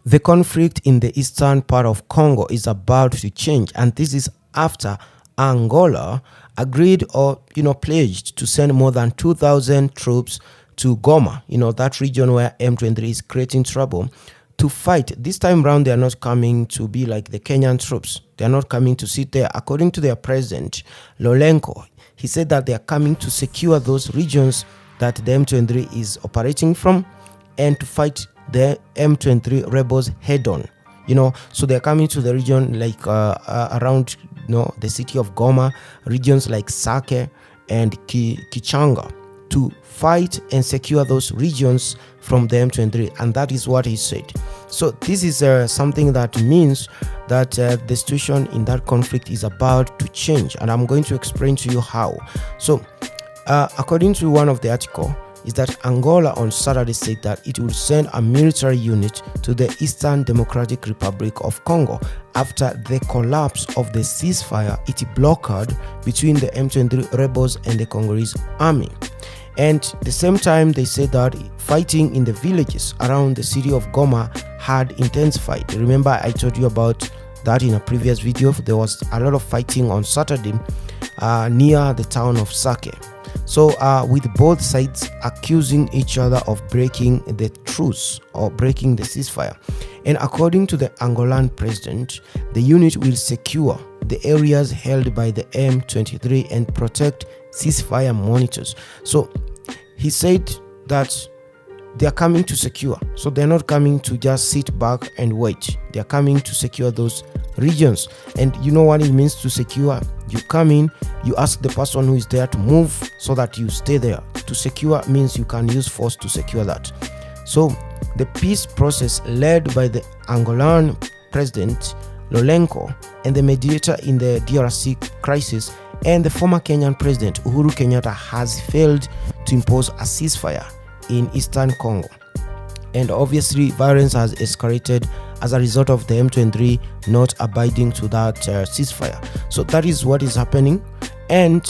The conflict in the eastern part of Congo is about to change, and this is after Angola agreed or pledged to send more than 2,000 troops to Goma, that region where M23 is creating trouble, to fight. This time round, they are not coming to be like the Kenyan troops. They are not coming to sit there. According to their president, Lolenko, he said that they are coming to secure those regions that the M23 is operating from and to fight the M23 rebels head on. So they're coming to the region like around the city of Goma, regions like Sake and Kichanga, to fight and secure those regions from the M23, and that is what he said. So this is something that means that the situation in that conflict is about to change, and I'm going to explain to you how. So according to one of the article, is that Angola on Saturday said that it will send a military unit to the Eastern Democratic Republic of Congo after the collapse of the ceasefire it blockade between the M23 rebels and the Congolese army. And at the same time, they said that fighting in the villages around the city of Goma had intensified. Remember, I told you about that in a previous video. There was a lot of fighting on Saturday near the town of Sake. So with both sides accusing each other of breaking the truce or breaking the ceasefire. And according to the Angolan president, the unit will secure the areas held by the M23 and protect ceasefire monitors. So he said that they are coming to secure. So they're not coming to just sit back and wait. They are coming to secure those regions. And you know what it means to secure? You come in, you ask the person who is there to move so that you stay there. To secure means you can use force to secure that. So the peace process led by the Angolan president Lolenko and the mediator in the DRC crisis and the former Kenyan president Uhuru Kenyatta has failed to impose a ceasefire in eastern Congo. And obviously violence has escalated as a result of the M23 not abiding to that ceasefire. So that is what is happening. And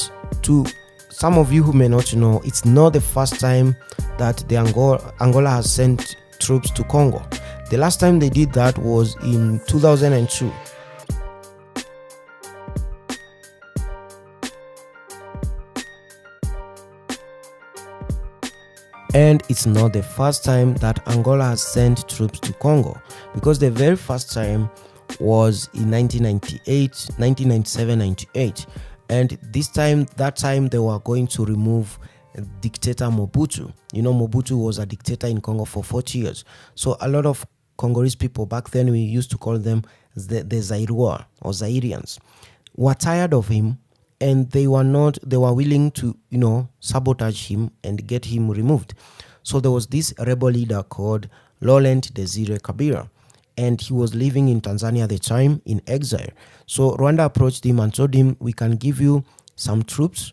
to some of you who may not know, it's not the first time that the Angola has sent troops to Congo. The last time they did that was in 2002. And it's not the first time that Angola has sent troops to Congo, because the very first time was in 1997-98. And that time they were going to remove dictator Mobutu. Mobutu was a dictator in Congo for 40 years. So a lot of Congolese people back then, we used to call them the Zairois or Zairians, were tired of him. And they were willing to, sabotage him and get him removed. So there was this rebel leader called Laurent Desire Kabila, and he was living in Tanzania at the time in exile. So Rwanda approached him and told him, we can give you some troops,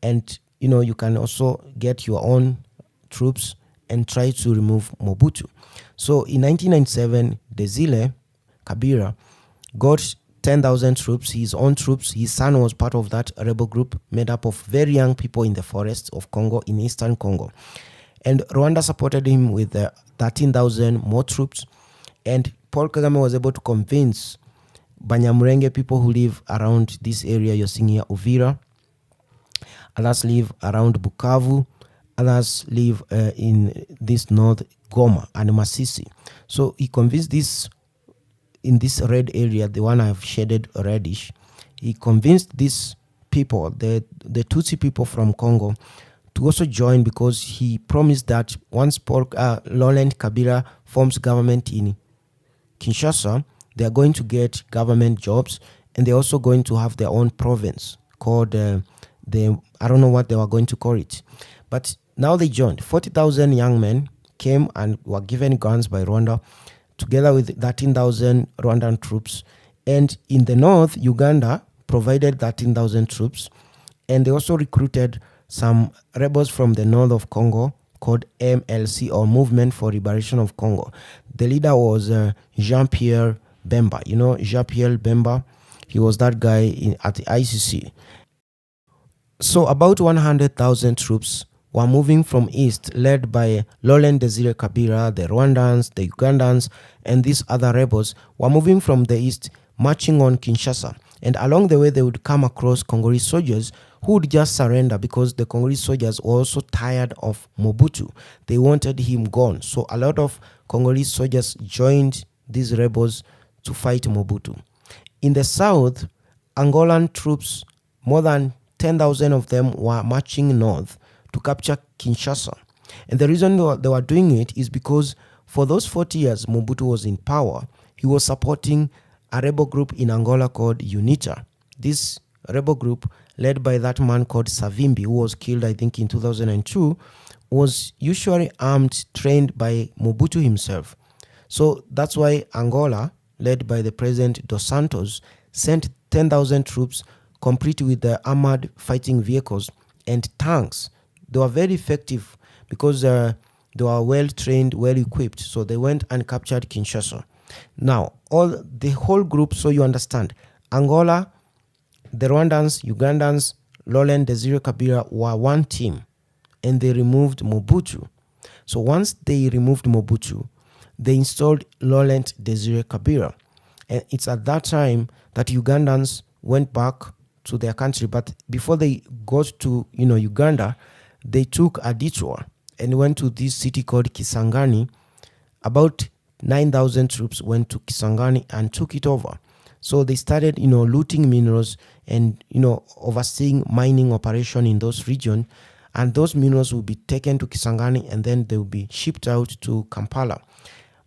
and you can also get your own troops and try to remove Mobutu. So in 1997, Desire Kabila got 10,000 troops, his own troops. His son was part of that rebel group made up of very young people in the forests of Congo, in eastern Congo. And Rwanda supported him with 13,000 more troops. And Paul Kagame was able to convince Banyamulenge people who live around this area you're seeing here, Uvira. Others live around Bukavu. Others live in this north, Goma and Masisi. So he convinced in this red area, the one I've shaded reddish, he convinced these people, the Tutsi people from Congo, to also join, because he promised that once Laurent Kabila forms government in Kinshasa, they are going to get government jobs, and they're also going to have their own province called I don't know what they were going to call it. But now they joined. 40,000 young men came and were given guns by Rwanda, together with 13,000 Rwandan troops. And in the north, Uganda provided 13,000 troops. And they also recruited some rebels from the north of Congo called MLC, or Movement for Liberation of Congo. The leader was Jean-Pierre Bemba. Jean-Pierre Bemba, he was that guy at the ICC. So about 100,000 troops were moving from east, led by Laurent Desire Kabila. The Rwandans, the Ugandans, and these other rebels were moving from the east, marching on Kinshasa. And along the way, they would come across Congolese soldiers who would just surrender because the Congolese soldiers were also tired of Mobutu. They wanted him gone. So a lot of Congolese soldiers joined these rebels to fight Mobutu. In the south, Angolan troops, more than 10,000 of them, were marching north to capture Kinshasa. And the reason they were doing it is because for those 40 years Mobutu was in power, he was supporting a rebel group in Angola called UNITA. This rebel group, led by that man called Savimbi, who was killed, I think, in 2002, was usually armed, trained by Mobutu himself. So that's why Angola, led by the President Dos Santos, sent 10,000 troops, complete with the armored fighting vehicles and tanks. They were very effective because they were well trained, well equipped. So they went and captured Kinshasa. Now, the whole group, so you understand, Angola, the Rwandans, Ugandans, Laurent Desire Kabila were one team, and they removed Mobutu. So once they removed Mobutu, they installed Laurent Desire Kabila. And it's at that time that Ugandans went back to their country. But before they got to Uganda, they took a detour and went to this city called Kisangani. About 9,000 troops went to Kisangani and took it over. So they started, looting minerals and, overseeing mining operation in those regions. And those minerals will be taken to Kisangani and then they will be shipped out to Kampala.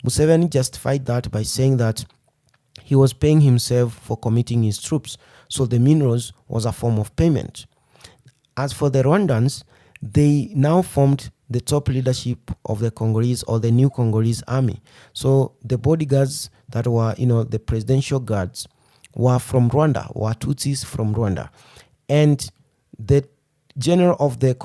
Museveni justified that by saying that he was paying himself for committing his troops. So the minerals was a form of payment. As for the Rwandans, they now formed the top leadership of the Congolese, or the new Congolese army. So the bodyguards that were, the presidential guards, were from Rwanda, were Tutsis from Rwanda. And the general of the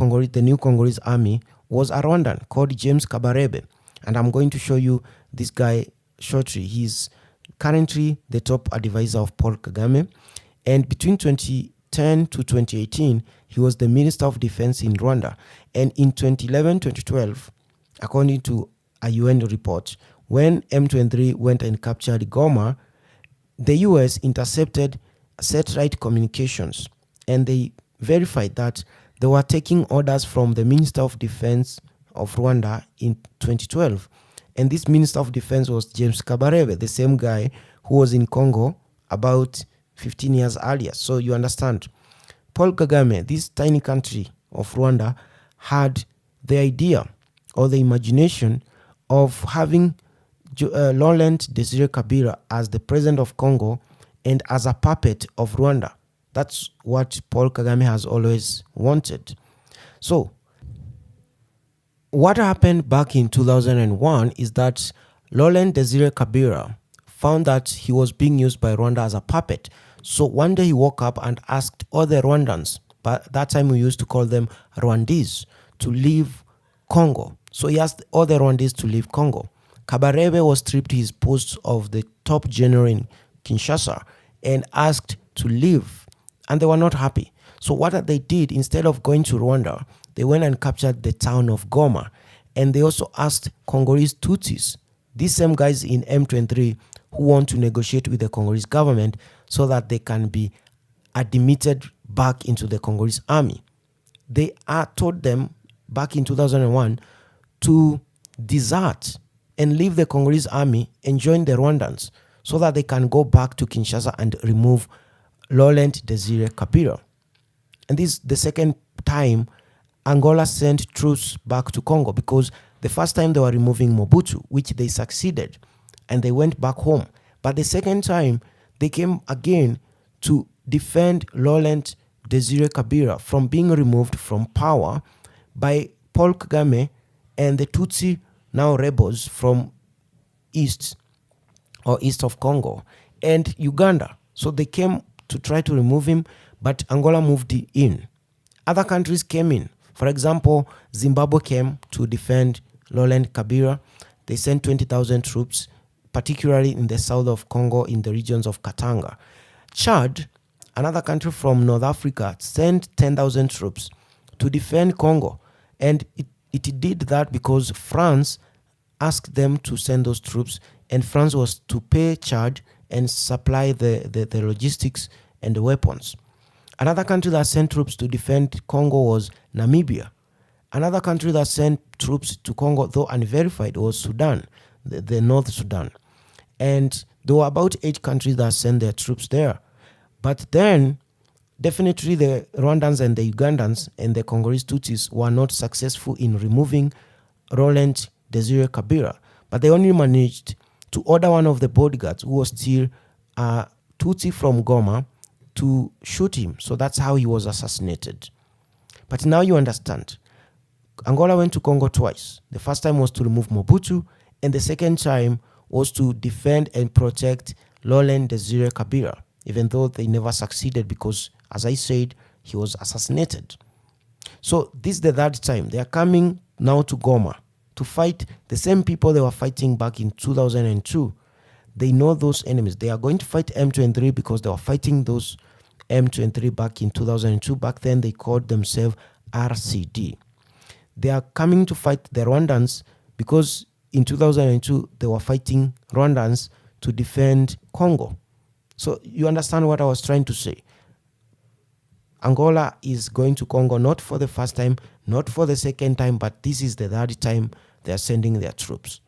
new Congolese army was a Rwandan called James Kabarebe. And I'm going to show you this guy shortly. He's currently the top advisor of Paul Kagame. And between 2010 to 2018, he was the Minister of Defense in Rwanda. And in 2011-2012, according to a UN report, when M23 went and captured Goma, the US intercepted satellite communications, and they verified that they were taking orders from the Minister of Defense of Rwanda in 2012. And this Minister of Defense was James Kabarebe, the same guy who was in Congo about 15 years earlier. So you understand, Paul Kagame, this tiny country of Rwanda, had the idea or the imagination of having Laurent Desire Kabila as the president of Congo and as a puppet of Rwanda. That's what Paul Kagame has always wanted. So what happened back in 2001 is that Laurent Desire Kabila found that he was being used by Rwanda as a puppet. So one day he woke up and asked all the Rwandans, but that time we used to call them Rwandese, to leave Congo. So he asked all the Rwandese to leave Congo. Kabarebe was stripped his post of the top general in Kinshasa and asked to leave, and they were not happy. So what they did, instead of going to Rwanda, they went and captured the town of Goma, and they also asked Congolese Tutsis, these same guys in M23 who want to negotiate with the Congolese government so that they can be admitted back into the Congolese army. They told them back in 2001 to desert and leave the Congolese army and join the Rwandans so that they can go back to Kinshasa and remove Laurent Desire Kabila. And this is the second time Angola sent troops back to Congo, because the first time they were removing Mobutu, which they succeeded, and they went back home. But the second time, they came again to defend Laurent Desire Kabila from being removed from power by Paul Kagame and the Tutsi, now rebels from east of Congo and Uganda. So they came to try to remove him, but Angola moved in. Other countries came in. For example, Zimbabwe came to defend Laurent Kabila. They sent 20,000 troops, particularly in the south of Congo, in the regions of Katanga. Chad, another country from North Africa, sent 10,000 troops to defend Congo. And it did that because France asked them to send those troops, and France was to pay Chad and supply the logistics and the weapons. Another country that sent troops to defend Congo was Namibia. Another country that sent troops to Congo, though unverified, was Sudan, the North Sudan. And there were about 8 countries that sent their troops there. But then, definitely the Rwandans and the Ugandans and the Congolese Tutsis were not successful in removing Laurent Desire Kabila. But they only managed to order one of the bodyguards, who was still a Tutsi from Goma, to shoot him. So that's how he was assassinated. But now you understand. Angola went to Congo twice. The first time was to remove Mobutu, and the second time was to defend and protect Laurent Desire Kabila, even though they never succeeded because, as I said, he was assassinated. So this is the third time. They are coming now to Goma to fight the same people they were fighting back in 2002. They know those enemies. They are going to fight M23 because they were fighting those M23 back in 2002. Back then, they called themselves RCD. They are coming to fight the Rwandans because in 2002, they were fighting Rwandans to defend Congo. So you understand what I was trying to say. Angola is going to Congo not for the first time, not for the second time, but this is the third time they are sending their troops.